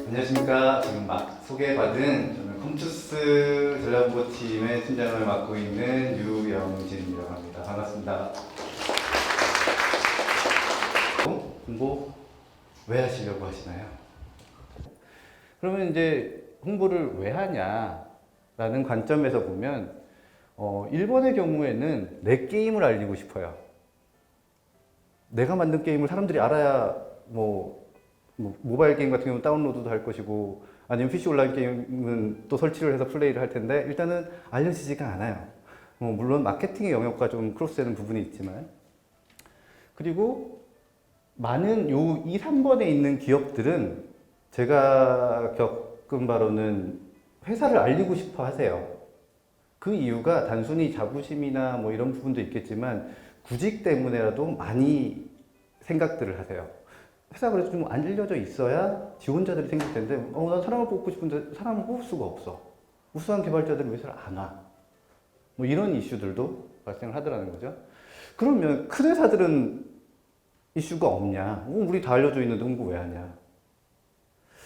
안녕하십니까. 지금 막 소개받은 저는 컴투스 전략홍보팀의 팀장을 맡고 있는 유영진이라고 합니다. 반갑습니다. 홍보 왜 하시려고 하시나요? 그러면 이제 홍보를 왜 하냐라는 관점에서 보면 1번의 경우에는 내 게임을 알리고 싶어요. 내가 만든 게임을 사람들이 알아야 모바일 게임 같은 경우는 다운로드도 할 것이고 아니면 PC 온라인 게임은 또 설치를 해서 플레이를 할 텐데 일단은 알려지지가 않아요. 물론 마케팅의 영역과 좀 크로스되는 부분이 있지만 그리고 많은 요 2, 3번에 있는 기업들은 제가 겪은 바로는 회사를 알리고 싶어 하세요. 그 이유가 단순히 자부심이나 뭐 이런 부분도 있겠지만 구직 때문에라도 많이 생각들을 하세요. 회사가 그래도 좀 알려져 있어야 지원자들이 생길 텐데, 난 사람을 뽑고 싶은데 사람을 뽑을 수가 없어. 우수한 개발자들은 왜 회사를 안 와? 뭐 이런 이슈들도 발생을 하더라는 거죠. 그러면 큰 회사들은 이슈가 없냐? 우리 다 알려져 있는데 홍보 왜 하냐?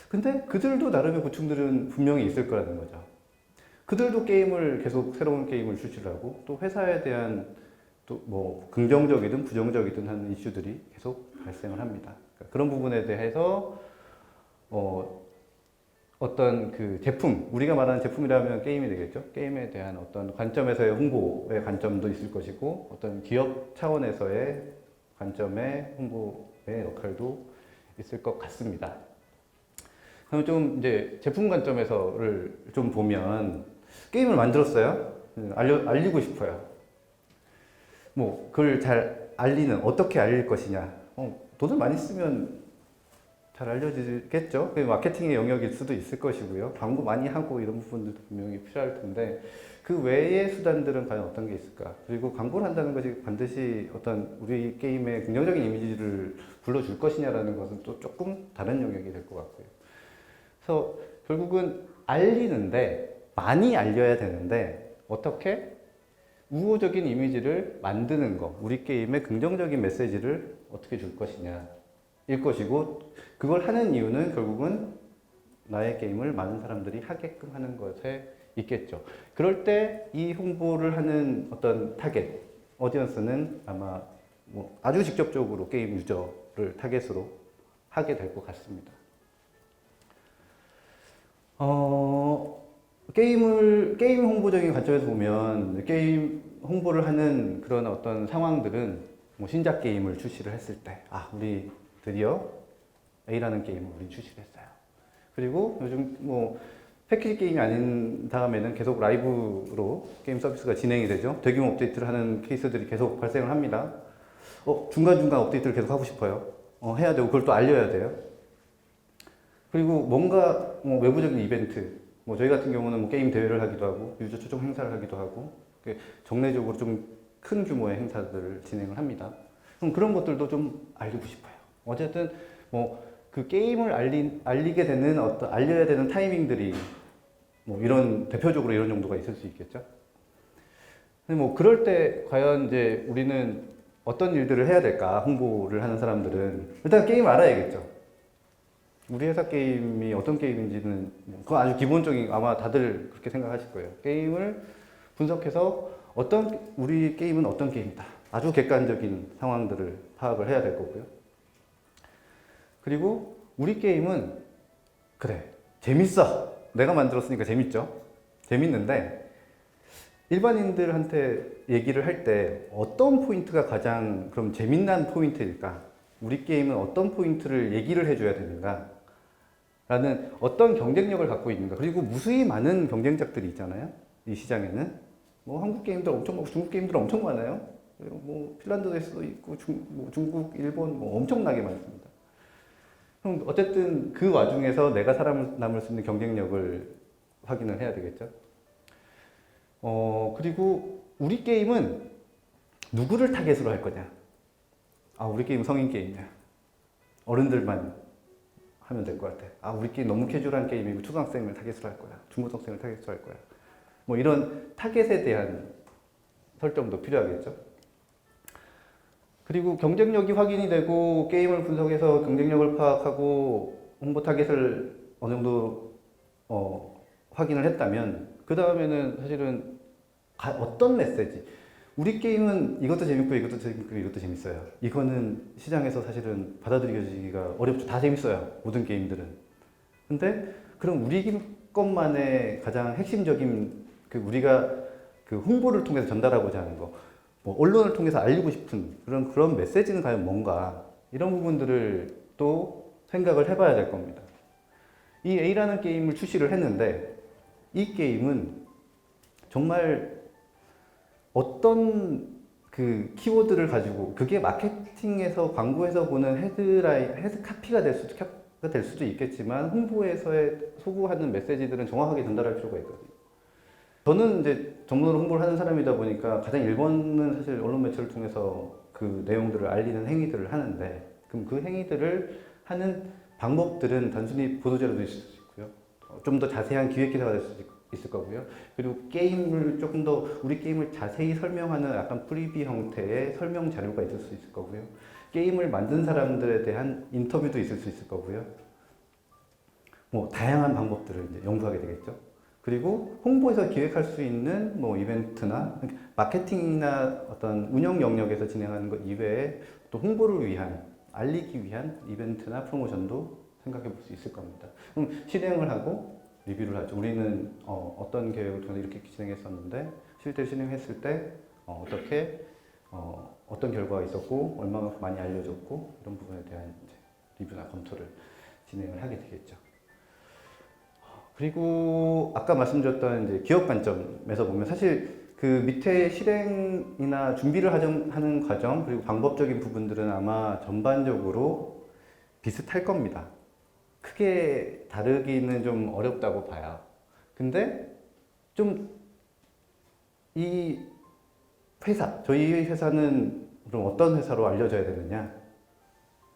근데 그들도 나름의 고충들은 분명히 있을 거라는 거죠. 그들도 게임을 계속 새로운 게임을 출시를 하고 또 회사에 대한 또 뭐 긍정적이든 부정적이든 하는 이슈들이 계속 발생을 합니다. 그러니까 그런 부분에 대해서 어떤 그 제품, 우리가 말하는 제품이라면 게임이 되겠죠. 게임에 대한 어떤 관점에서의 홍보의 관점도 있을 것이고 어떤 기업 차원에서의 관점의 홍보의 역할도 있을 것 같습니다. 그럼 좀 이제 제품 관점에서를 좀 보면 게임을 만들었어요. 알리고 싶어요. 뭐 그걸 잘 알리는 어떻게 알릴 것이냐. 돈을 많이 쓰면 잘 알려지겠죠. 그게 마케팅의 영역일 수도 있을 것이고요. 광고 많이 하고 이런 부분들도 분명히 필요할 텐데 그 외의 수단들은 과연 어떤 게 있을까? 그리고 광고를 한다는 것이 반드시 어떤 우리 게임의 긍정적인 이미지를 불러줄 것이냐라는 것은 또 조금 다른 영역이 될 것 같고요. 그래서 결국은 알리는데 많이 알려야 되는데 어떻게 우호적인 이미지를 만드는 거, 우리 게임의 긍정적인 메시지를 어떻게 줄 것이냐 일 것이고 그걸 하는 이유는 결국은 나의 게임을 많은 사람들이 하게끔 하는 것에 있겠죠. 그럴 때 이 홍보를 하는 어떤 타겟, 오디언스는 아마 뭐 아주 직접적으로 게임 유저를 타겟으로 하게 될 것 같습니다. 게임 홍보적인 관점에서 보면 게임 홍보를 하는 그런 어떤 상황들은 뭐 신작 게임을 출시를 했을 때, 우리 드디어 A라는 게임을 우리 출시를 했어요. 그리고 요즘 뭐 패키지 게임이 아닌 다음에는 계속 라이브로 게임 서비스가 진행이 되죠. 대규모 업데이트를 하는 케이스들이 계속 발생을 합니다. 중간중간 업데이트를 계속 하고 싶어요. 해야 되고 그걸 또 알려야 돼요. 그리고 뭔가 뭐 외부적인 이벤트, 뭐 저희 같은 경우는 뭐 게임 대회를 하기도 하고 유저 초청 행사를 하기도 하고 정례적으로 좀 큰 규모의 행사들을 진행을 합니다. 그럼 그런 것들도 좀 알리고 싶어요. 어쨌든 뭐 그 게임을 알리게 되는 어떤 알려야 되는 타이밍들이 뭐 이런 대표적으로 이런 정도가 있을 수 있겠죠. 근데 뭐 그럴 때 과연 이제 우리는 어떤 일들을 해야 될까? 홍보를 하는 사람들은 일단 게임을 알아야겠죠. 우리 회사 게임이 어떤 게임인지는 그건 아주 기본적인 아마 다들 그렇게 생각하실 거예요. 게임을 분석해서 우리 게임은 어떤 게임이다. 아주 객관적인 상황들을 파악을 해야 될 거고요. 그리고 우리 게임은 그래 재밌어. 내가 만들었으니까 재밌죠. 재밌는데 일반인들한테 얘기를 할 때 어떤 포인트가 가장 그럼 재밌는 포인트일까? 우리 게임은 어떤 포인트를 얘기를 해줘야 되는가? 라는 어떤 경쟁력을 갖고 있는가? 그리고 무수히 많은 경쟁작들이 있잖아요. 이 시장에는. 뭐 한국 게임들 엄청 많고 중국 게임들 엄청 많아요. 그리고 뭐 핀란드에서도 있고 중국, 일본 뭐 엄청나게 많습니다. 그럼 어쨌든 그 와중에서 내가 살아남을 수 있는 경쟁력을 확인을 해야 되겠죠. 그리고 우리 게임은 누구를 타겟으로 할 거냐? 우리 게임 성인 게임이야. 어른들만 하면 될 것 같아. 우리 게임 너무 캐주얼한 게임이고 초등학생을 타겟으로 할 거야. 중고등학생을 타겟으로 할 거야. 뭐 이런 타겟에 대한 설정도 필요하겠죠. 그리고 경쟁력이 확인이 되고 게임을 분석해서 경쟁력을 파악하고 홍보 타겟을 어느 정도 확인을 했다면 그 다음에는 사실은 어떤 메시지, 우리 게임은 이것도 재밌고 이것도 재밌고 이것도 재밌어요. 이거는 시장에서 사실은 받아들여지기가 어렵죠. 다 재밌어요. 모든 게임들은. 근데 그럼 우리 것만의 가장 핵심적인 우리가 그 홍보를 통해서 전달하고자 하는 거, 뭐 언론을 통해서 알리고 싶은 그런 메시지는 과연 뭔가, 이런 부분들을 또 생각을 해봐야 될 겁니다. 이 A라는 게임을 출시를 했는데 이 게임은 정말 어떤 그 키워드를 가지고, 그게 마케팅에서 광고에서 보는 헤드 카피가 될 수도 있겠지만 홍보에서의 소구하는 메시지들은 정확하게 전달할 필요가 있거든요. 저는 이제 전문으로 홍보를 하는 사람이다 보니까 가장 1번은 사실 언론 매체를 통해서 그 내용들을 알리는 행위들을 하는데, 그럼 그 행위들을 하는 방법들은 단순히 보도자료도 있을 수 있고요. 좀 더 자세한 기획 기사가 될 수 있을 거고요. 그리고 게임을 조금 더, 우리 게임을 자세히 설명하는 약간 프리뷰 형태의 설명 자료가 있을 수 있을 거고요. 게임을 만든 사람들에 대한 인터뷰도 있을 수 있을 거고요. 뭐 다양한 방법들을 이제 연구하게 되겠죠. 그리고 홍보에서 기획할 수 있는 뭐 이벤트나 마케팅이나 어떤 운영 영역에서 진행하는 것 이외에 또 홍보를 위한, 알리기 위한 이벤트나 프로모션도 생각해 볼 수 있을 겁니다. 그럼 실행을 하고 리뷰를 하죠. 우리는 어떤 계획을 통해서 이렇게 진행했었는데 실제 진행했을 때 어떻게 어떤 결과가 있었고 얼마나 많이 알려졌고, 이런 부분에 대한 이제 리뷰나 검토를 진행을 하게 되겠죠. 그리고 아까 말씀드렸던 이제 기업 관점에서 보면 사실 그 밑에 실행이나 준비를 하는 과정, 그리고 방법적인 부분들은 아마 전반적으로 비슷할 겁니다. 크게 다르기는 좀 어렵다고 봐요. 근데 좀 이 회사, 저희 회사는 그럼 어떤 회사로 알려져야 되느냐?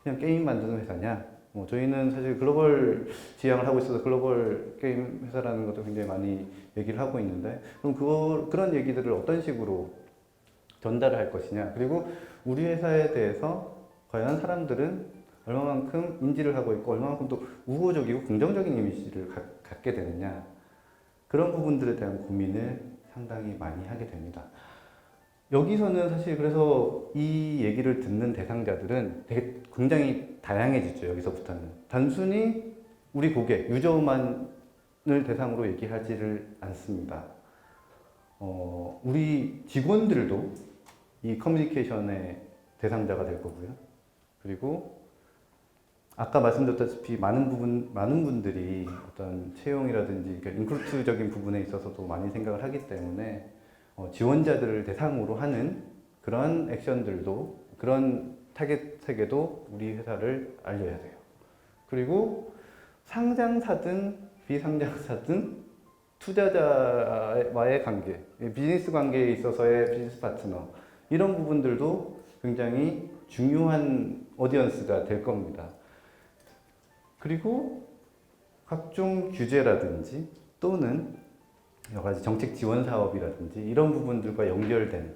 그냥 게임 만드는 회사냐? 뭐 저희는 사실 글로벌 지향을 하고 있어서 글로벌 게임 회사라는 것도 굉장히 많이 얘기를 하고 있는데, 그럼 그런 얘기들을 어떤 식으로 전달을 할 것이냐, 그리고 우리 회사에 대해서 과연 사람들은 얼마만큼 인지를 하고 있고 얼마만큼 또 우호적이고 긍정적인 이미지를 갖게 되느냐, 그런 부분들에 대한 고민을 상당히 많이 하게 됩니다. 여기서는 사실 그래서 이 얘기를 듣는 대상자들은 되게 굉장히 다양해지죠. 여기서부터는 단순히 우리 고객, 유저만을 대상으로 얘기하지를 않습니다. 우리 직원들도 이 커뮤니케이션의 대상자가 될 거고요. 그리고 아까 말씀드렸다시피 많은 분들이 어떤 채용이라든지 그러니까 인크루트적인 부분에 있어서도 많이 생각을 하기 때문에 지원자들을 대상으로 하는 그런 액션들도, 그런 타겟에게도 우리 회사를 알려야 돼요. 그리고 상장사든 비상장사든 투자자와의 관계, 비즈니스 관계에 있어서의 비즈니스 파트너, 이런 부분들도 굉장히 중요한 오디언스가 될 겁니다. 그리고 각종 규제라든지 또는 여러 가지 정책 지원 사업이라든지 이런 부분들과 연결된,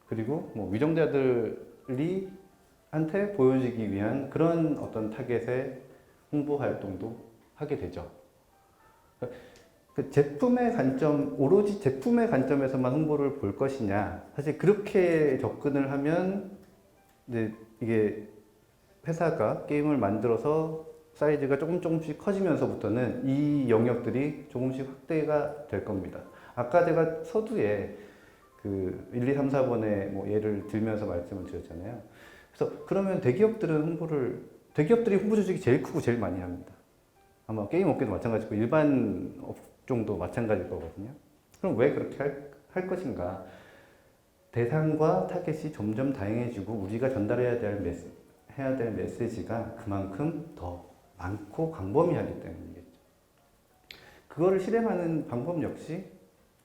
그리고 뭐 위정자들이 한테 보여지기 위한 그런 어떤 타겟의 홍보 활동도 하게 되죠. 그 제품의 관점, 오로지 제품의 관점에서만 홍보를 볼 것이냐, 사실 그렇게 접근을 하면 이제 이게 회사가 게임을 만들어서 사이즈가 조금씩 커지면서부터는 이 영역들이 조금씩 확대가 될 겁니다. 아까 제가 서두에 그 1, 2, 3, 4번의 뭐 예를 들면서 말씀을 드렸잖아요. 그래서 그러면 대기업들이 홍보 조직이 제일 크고 제일 많이 합니다. 아마 게임 업계도 마찬가지고 일반 업종도 마찬가지일 거거든요. 그럼 왜 그렇게 할 것인가? 대상과 타겟이 점점 다양해지고 우리가 전달해야 될 메시지가 그만큼 더 많고 광범위하기 때문이겠죠. 그거를 실행하는 방법 역시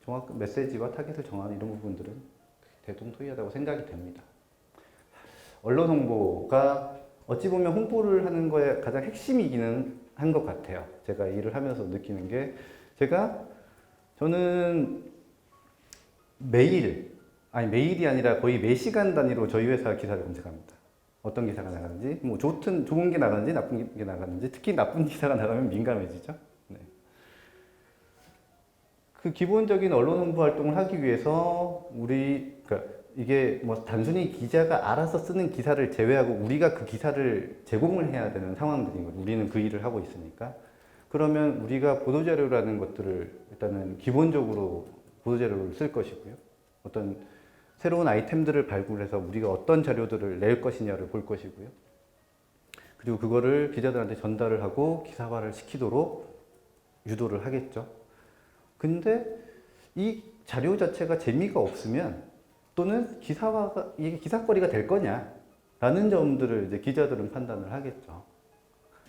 정확한 메시지와 타겟을 정하는 이런 부분들은 대동소이하다고 생각이 됩니다. 언론 홍보가 어찌 보면 홍보를 하는 거에 가장 핵심이기는 한 것 같아요. 제가 일을 하면서 느끼는 게, 저는 매일 아니 매일이 아니라 거의 매 시간 단위로 저희 회사 기사를 검색합니다. 어떤 기사가 나가는지, 뭐 좋은 게 나가는지 나쁜 게 나가는지, 특히 나쁜 기사가 나가면 민감해지죠. 네. 그 기본적인 언론 홍보 활동을 하기 위해서 그러니까 이게 뭐 단순히 기자가 알아서 쓰는 기사를 제외하고 우리가 그 기사를 제공을 해야 되는 상황들인 거죠. 우리는 그 일을 하고 있으니까. 그러면 우리가 보도자료라는 것들을 일단은 기본적으로 보도자료를 쓸 것이고요. 어떤 새로운 아이템들을 발굴해서 우리가 어떤 자료들을 낼 것이냐를 볼 것이고요. 그리고 그거를 기자들한테 전달을 하고 기사화를 시키도록 유도를 하겠죠. 근데 이 자료 자체가 재미가 없으면 또는 이게 기사거리가 될 거냐라는 점들을 이제 기자들은 판단을 하겠죠.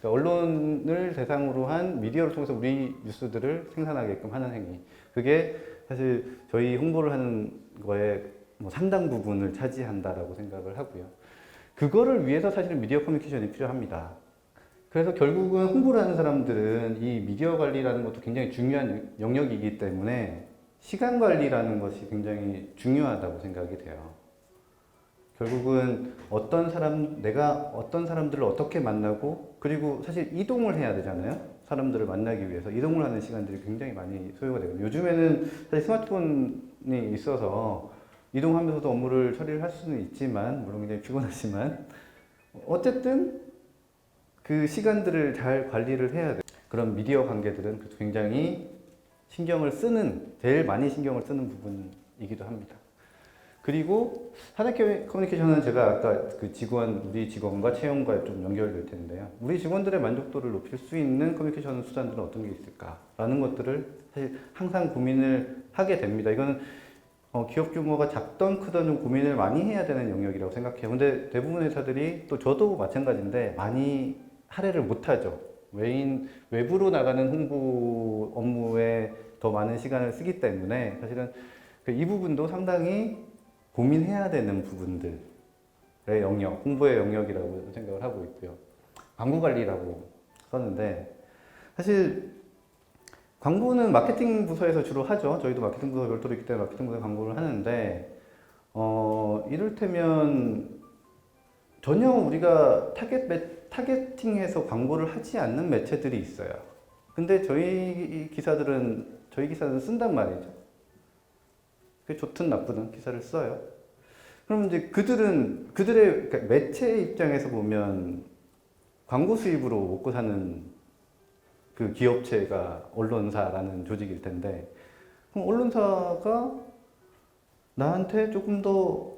그러니까 언론을 대상으로 한 미디어를 통해서 우리 뉴스들을 생산하게끔 하는 행위. 그게 사실 저희 홍보를 하는 거에 뭐 상당 부분을 차지한다라고 생각을 하고요. 그거를 위해서 사실은 미디어 커뮤니케이션이 필요합니다. 그래서 결국은 홍보를 하는 사람들은 이 미디어 관리라는 것도 굉장히 중요한 영역이기 때문에 시간 관리라는 것이 굉장히 중요하다고 생각이 돼요. 결국은 내가 어떤 사람들을 어떻게 만나고, 그리고 사실 이동을 해야 되잖아요. 사람들을 만나기 위해서 이동을 하는 시간들이 굉장히 많이 소요가 되거든요. 요즘에는 사실 스마트폰이 있어서 이동하면서도 업무를 처리를 할 수는 있지만, 물론 굉장히 피곤하지만, 어쨌든 그 시간들을 잘 관리를 해야 돼요. 그런 미디어 관계들은 굉장히 제일 많이 신경을 쓰는 부분이기도 합니다. 그리고 사내 커뮤니케이션은 제가 아까 우리 직원과 채용과 좀 연결될 텐데요. 우리 직원들의 만족도를 높일 수 있는 커뮤니케이션 수단들은 어떤 게 있을까라는 것들을 사실 항상 고민을 하게 됩니다. 이거는 기업 규모가 작던 크던 좀 고민을 많이 해야 되는 영역이라고 생각해요. 근데 대부분 회사들이 또 저도 마찬가지인데 많이 할애를 못하죠. 외부로 나가는 홍보 업무에 더 많은 시간을 쓰기 때문에 사실은 이 부분도 상당히 고민해야 되는 부분들의 영역, 홍보의 영역이라고 생각을 하고 있고요. 광고 관리라고 썼는데 사실 광고는 마케팅 부서에서 주로 하죠. 저희도 마케팅 부서 별도로 있기 때문에 마케팅 부서에 광고를 하는데 이를테면 전혀 우리가 타겟팅해서 광고를 하지 않는 매체들이 있어요. 근데 저희 기사는 쓴단 말이죠. 그게 좋든 나쁘든 기사를 써요. 그럼 이제 그러니까 매체 입장에서 보면 광고 수입으로 먹고 사는 그 기업체가 언론사라는 조직일 텐데, 그럼 언론사가 나한테 조금 더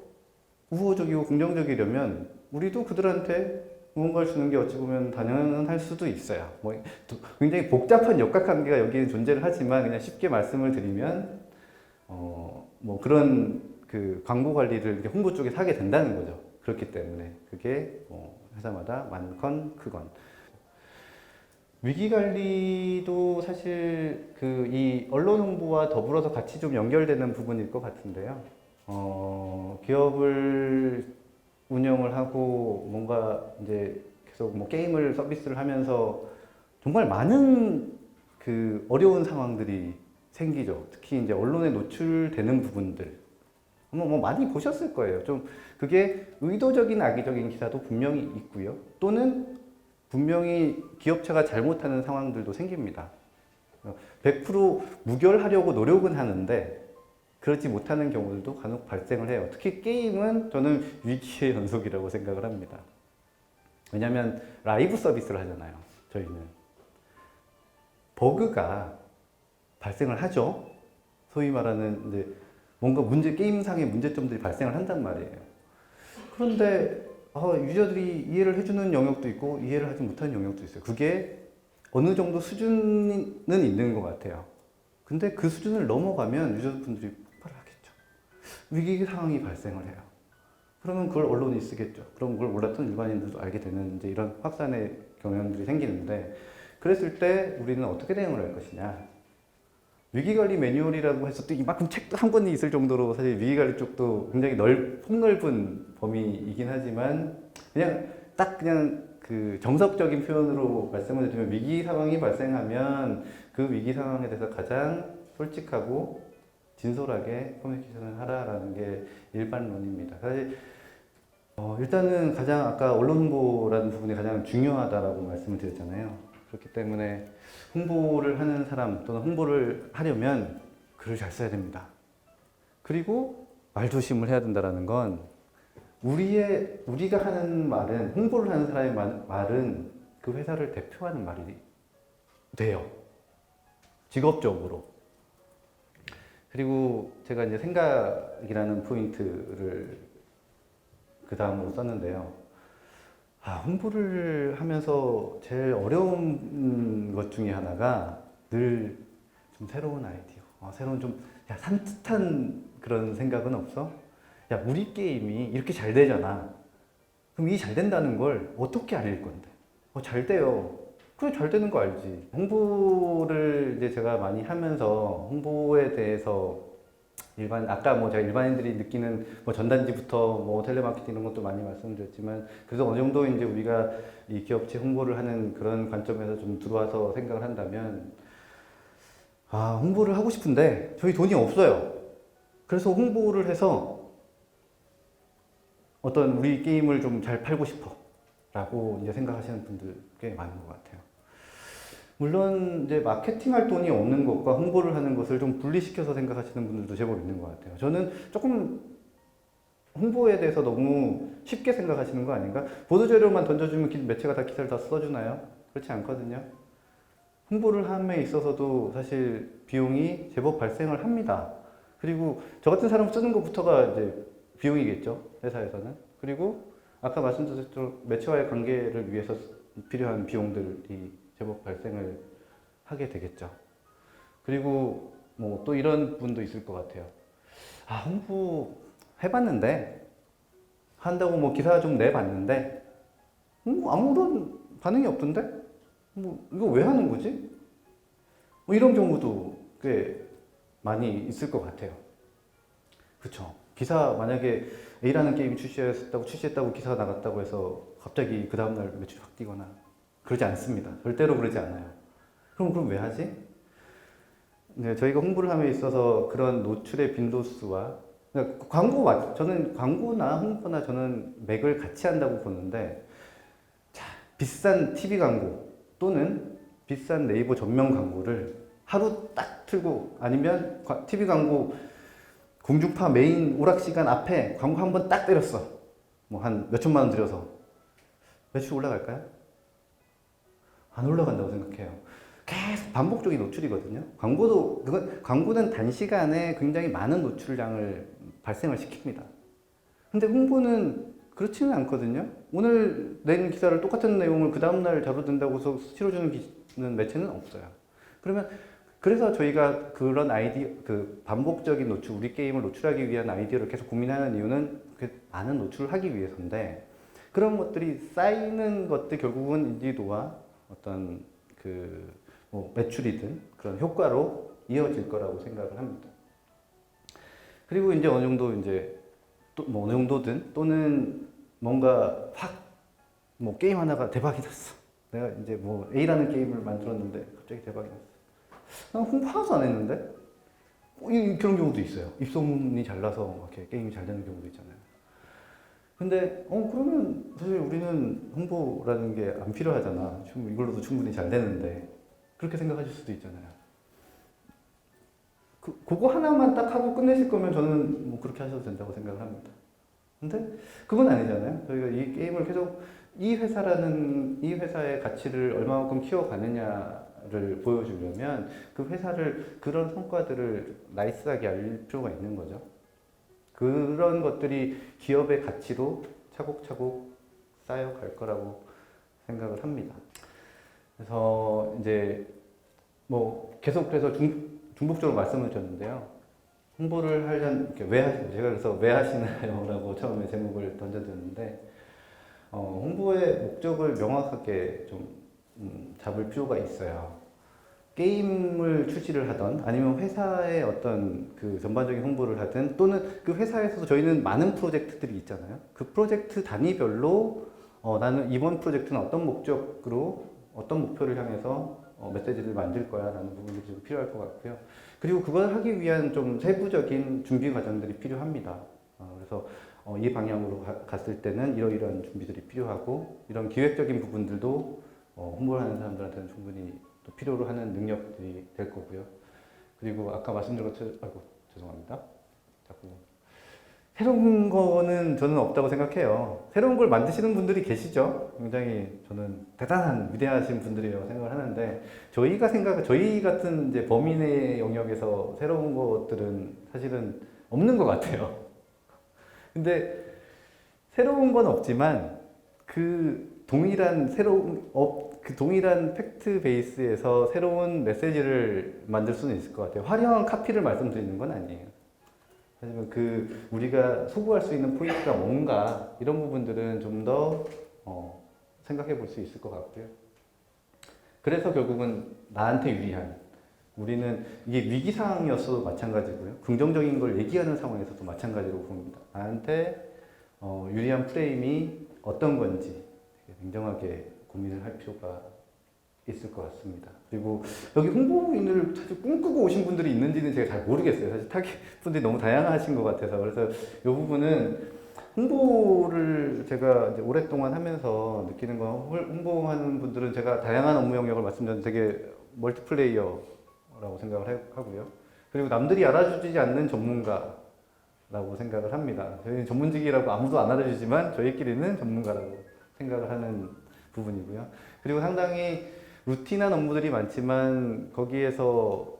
우호적이고 긍정적이려면 우리도 그들한테 무언가를 주는 게 어찌 보면 당연할 수도 있어요. 뭐 굉장히 복잡한 역학관계가 여기에 존재를 하지만 그냥 쉽게 말씀을 드리면 뭐 그런 그 광고 관리를 홍보 쪽에서 하게 된다는 거죠. 그렇기 때문에 그게 회사마다 많건 크건. 위기 관리도 사실 이 언론 홍보와 더불어서 같이 좀 연결되는 부분일 것 같은데요. 기업을 운영을 하고 뭔가 이제 계속 뭐 게임을 서비스를 하면서 정말 많은 그 어려운 상황들이 생기죠. 특히 이제 언론에 노출되는 부분들. 뭐 많이 보셨을 거예요. 좀 그게 의도적인 악의적인 기사도 분명히 있고요. 또는 분명히 기업체가 잘못하는 상황들도 생깁니다. 100% 무결하려고 노력은 하는데 그렇지 못하는 경우들도 간혹 발생을 해요. 특히 게임은 저는 위기의 연속이라고 생각을 합니다. 왜냐하면 라이브 서비스를 하잖아요. 저희는 버그가 발생을 하죠. 소위 말하는 이제 뭔가 게임상의 문제점들이 발생을 한단 말이에요. 그런데 유저들이 이해를 해주는 영역도 있고 이해를 하지 못하는 영역도 있어요. 그게 어느 정도 수준은 있는 것 같아요. 근데 그 수준을 넘어가면 유저분들이 폭발을 하겠죠. 위기 상황이 발생을 해요. 그러면 그걸 언론이 쓰겠죠. 그럼 그걸 몰랐던 일반인들도 알게 되는 이제 이런 확산의 경향들이 생기는데, 그랬을 때 우리는 어떻게 대응을 할 것이냐. 위기관리 매뉴얼이라고 해서 또 이만큼 책도 한 권이 있을 정도로 사실 위기관리 쪽도 굉장히 폭넓은 범위이긴 하지만 그냥 그 정석적인 표현으로 말씀을 드리면 위기 상황이 발생하면 그 위기 상황에 대해서 가장 솔직하고 진솔하게 커뮤니케이션을 하라라는 게 일반론입니다. 사실 일단은 가장 아까 언론 홍보라는 부분이 가장 중요하다라고 말씀을 드렸잖아요. 그렇기 때문에 홍보를 하는 사람 또는 홍보를 하려면 글을 잘 써야 됩니다. 그리고 말조심을 해야 된다라는 건 우리가 하는 말은 홍보를 하는 사람의 말은 그 회사를 대표하는 말이 돼요. 직업적으로. 그리고 제가 이제 생각이라는 포인트를 그 다음으로 썼는데요. 홍보를 하면서 제일 어려운 것 중에 하나가 늘 좀 새로운 아이디어, 새로운 좀 산뜻한 그런 생각은 없어? 야, 우리 게임이 이렇게 잘 되잖아. 그럼 이 잘 된다는 걸 어떻게 알릴 건데? 잘 돼요. 그래, 잘 되는 거 알지. 홍보를 이제 제가 많이 하면서 홍보에 대해서 아까 제가 일반인들이 느끼는 전단지부터 텔레마케팅 이런 것도 많이 말씀드렸지만, 그래서 어느 정도 이제 우리가 이 기업체 홍보를 하는 그런 관점에서 좀 들어와서 생각을 한다면, 홍보를 하고 싶은데 저희 돈이 없어요. 그래서 홍보를 해서 어떤 우리 게임을 좀 잘 팔고 싶어 라고 이제 생각하시는 분들 꽤 많은 것 같아요. 물론 이제 마케팅할 돈이 없는 것과 홍보를 하는 것을 좀 분리시켜서 생각하시는 분들도 제법 있는 것 같아요. 저는 조금 홍보에 대해서 너무 쉽게 생각하시는 거 아닌가? 보도자료만 던져주면 매체가 다 기사를 다 써주나요? 그렇지 않거든요. 홍보를 함에 있어서도 사실 비용이 제법 발생을 합니다. 그리고 저 같은 사람 쓰는 것부터가 이제 비용이겠죠, 회사에서는. 그리고 아까 말씀드렸던 매체와의 관계를 위해서 필요한 비용들이 제법 발생을 하게 되겠죠. 그리고 또 이런 분도 있을 것 같아요. 홍보 해봤는데, 한다고 기사 좀 내봤는데, 아무런 반응이 없던데? 이거 왜 하는 거지? 이런 경우도 꽤 많이 있을 것 같아요. 그쵸. 기사 만약에 A라는 게임이 출시했다고 기사가 나갔다고 해서 갑자기 그 다음날 매출이 확 뛰거나 그러지 않습니다. 절대로 그러지 않아요. 그럼 왜 하지? 네, 저희가 홍보를 함에 있어서 그런 노출의 빈도수와, 그러니까 저는 광고나 홍보나 저는 맥을 같이 한다고 보는데, 비싼 TV 광고 또는 비싼 네이버 전면 광고를 하루 딱 틀고, 아니면 TV 광고 공중파 메인 오락시간 앞에 광고 한 번 딱 때렸어. 한 몇천만 원 들여서. 매출 올라갈까요? 안 올라간다고 생각해요. 계속 반복적인 노출이거든요. 광고는 단시간에 굉장히 많은 노출량을 발생을 시킵니다. 근데 홍보는 그렇지는 않거든요. 오늘 낸 기사를 똑같은 내용을 그 다음날 다뤄준다고 해서 실어주는 매체는 없어요. 그래서 저희가 그런 반복적인 노출, 우리 게임을 노출하기 위한 아이디어를 계속 고민하는 이유는 많은 노출을 하기 위해서인데, 그런 것들이 쌓이는 것들 결국은 인지도와 어떤 매출이든 그런 효과로 이어질 거라고 생각을 합니다. 그리고 이제 어느 정도 어느 정도든, 또는 뭔가 게임 하나가 대박이 났어. 내가 이제 A라는 게임을 만들었는데 갑자기 대박이 났어. 난 홍보 하나도 안 했는데? 그런 경우도 있어요. 입소문이 잘 나서 이렇게 게임이 잘 되는 경우도 있잖아요. 근데 그러면 사실 우리는 홍보라는 게 안 필요하잖아. 이걸로도 충분히 잘 되는데. 그렇게 생각하실 수도 있잖아요. 그거 하나만 딱 하고 끝내실 거면 저는 그렇게 하셔도 된다고 생각을 합니다. 근데 그건 아니잖아요. 저희가 이 게임을 계속 이 회사의 가치를 얼마만큼 키워가느냐를 보여주려면 그 회사를, 그런 성과들을 나이스하게 알릴 필요가 있는 거죠. 그런 것들이 기업의 가치로 차곡차곡 쌓여갈 거라고 생각을 합니다. 그래서 이제 계속해서 중복적으로 말씀을 드렸는데요. 홍보를 하려면 제가 왜 하시나요? 라고 처음에 제목을 던져드렸는데, 홍보의 목적을 명확하게 좀 잡을 필요가 있어요. 게임을 출시를 하던, 아니면 회사의 어떤 전반적인 홍보를 하든, 또는 그 회사에서도 저희는 많은 프로젝트들이 있잖아요. 그 프로젝트 단위별로 나는 이번 프로젝트는 어떤 목적으로, 어떤 목표를 향해서 메시지를 만들 거야 라는 부분들이 좀 필요할 것 같고요. 그리고 그걸 하기 위한 좀 세부적인 준비 과정들이 필요합니다. 그래서 이 방향으로 갔을 때는 이러이러한 준비들이 필요하고 이런 기획적인 부분들도 홍보를 하는 사람들한테는 충분히 또 필요로 하는 능력들이 될 거고요. 그리고 아까 말씀드린 것처럼 죄송합니다. 자꾸 새로운 거는 저는 없다고 생각해요. 새로운 걸 만드시는 분들이 계시죠. 굉장히 저는 대단한 위대하신 분들이라고 생각을 하는데 저희 같은 이제 범인의 영역에서 새로운 것들은 사실은 없는 것 같아요. 근데 새로운 건 없지만 그 동일한 팩트 베이스에서 새로운 메시지를 만들 수는 있을 것 같아요. 화려한 카피를 말씀드리는 건 아니에요. 하지만 우리가 소구할 수 있는 포인트가 뭔가 이런 부분들은 좀 더 생각해 볼 수 있을 것 같고요. 그래서 결국은 나한테 유리한, 우리는 이게 위기 상황이었어도 마찬가지고요. 긍정적인 걸 얘기하는 상황에서도 마찬가지로 봅니다. 나한테 유리한 프레임이 어떤 건지 냉정하게 고민을 할 필요가 있을 것 같습니다. 그리고 여기 홍보인을 사실 꿈꾸고 오신 분들이 있는지는 제가 잘 모르겠어요. 사실 타깃분들이 너무 다양하신 것 같아서. 그래서 이 부분은 홍보를 제가 이제 오랫동안 하면서 느끼는 건, 홍보하는 분들은 제가 다양한 업무 영역을 말씀드렸는데 되게 멀티플레이어라고 생각을 하고요. 그리고 남들이 알아주지 않는 전문가라고 생각을 합니다. 저희는 전문직이라고 아무도 안 알아주지만 저희끼리는 전문가라고 생각을 하는 부분이고요. 그리고 상당히 루틴한 업무들이 많지만 거기에서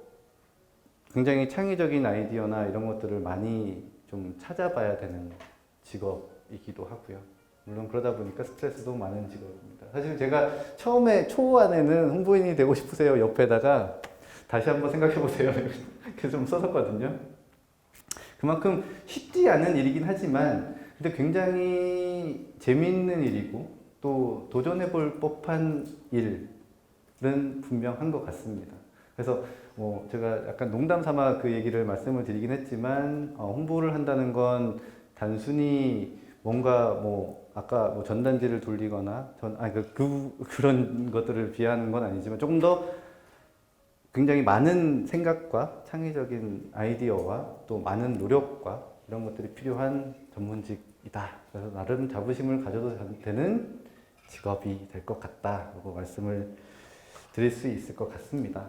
굉장히 창의적인 아이디어나 이런 것들을 많이 좀 찾아봐야 되는 직업이기도 하고요. 물론 그러다 보니까 스트레스도 많은 직업입니다. 사실 제가 처음에 초안에는 홍보인이 되고 싶으세요 옆에다가 다시 한번 생각해 보세요 이렇게 좀 썼었거든요. 그만큼 쉽지 않은 일이긴 하지만 근데 굉장히 재미있는 일이고 또 도전해 볼 법한 일은 분명한 것 같습니다. 그래서 제가 약간 농담 삼아 그 얘기를 말씀을 드리긴 했지만 홍보를 한다는 건 단순히 뭔가 아까 전단지를 돌리거나 그런 것들을 비하는 건 아니지만 조금 더 굉장히 많은 생각과 창의적인 아이디어와 또 많은 노력과 이런 것들이 필요한 전문직이다. 그래서 나름 자부심을 가져도 되는 직업이 될 것 같다라고 말씀을 드릴 수 있을 것 같습니다.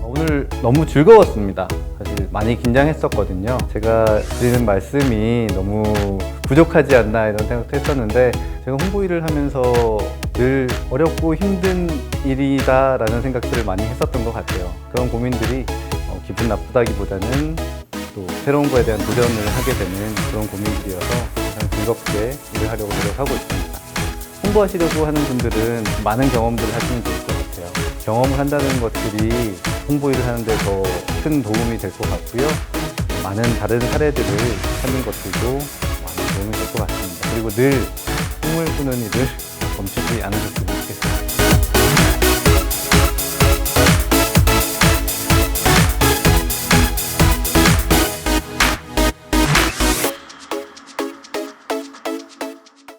오늘 너무 즐거웠습니다. 사실 많이 긴장했었거든요. 제가 드리는 말씀이 너무 부족하지 않나 이런 생각도 했었는데 제가 홍보 일을 하면서 늘 어렵고 힘든 일이다라는 생각들을 많이 했었던 것 같아요. 그런 고민들이 기분 나쁘다기보다는 또 새로운 거에 대한 도전을 하게 되는 그런 고민들이어서 가장 즐겁게 일을 하려고 노력하고 있습니다. 홍보하시려고 하는 분들은 많은 경험들을 하시면 좋을 것 같아요. 경험을 한다는 것들이 홍보 일을 하는 데 더 큰 도움이 될 것 같고요. 많은 다른 사례들을 찾는 것들도 많은 도움이 될 것 같습니다. 그리고 늘 꿈을 꾸는 일을 멈추지 않으셨으면 좋겠습니다.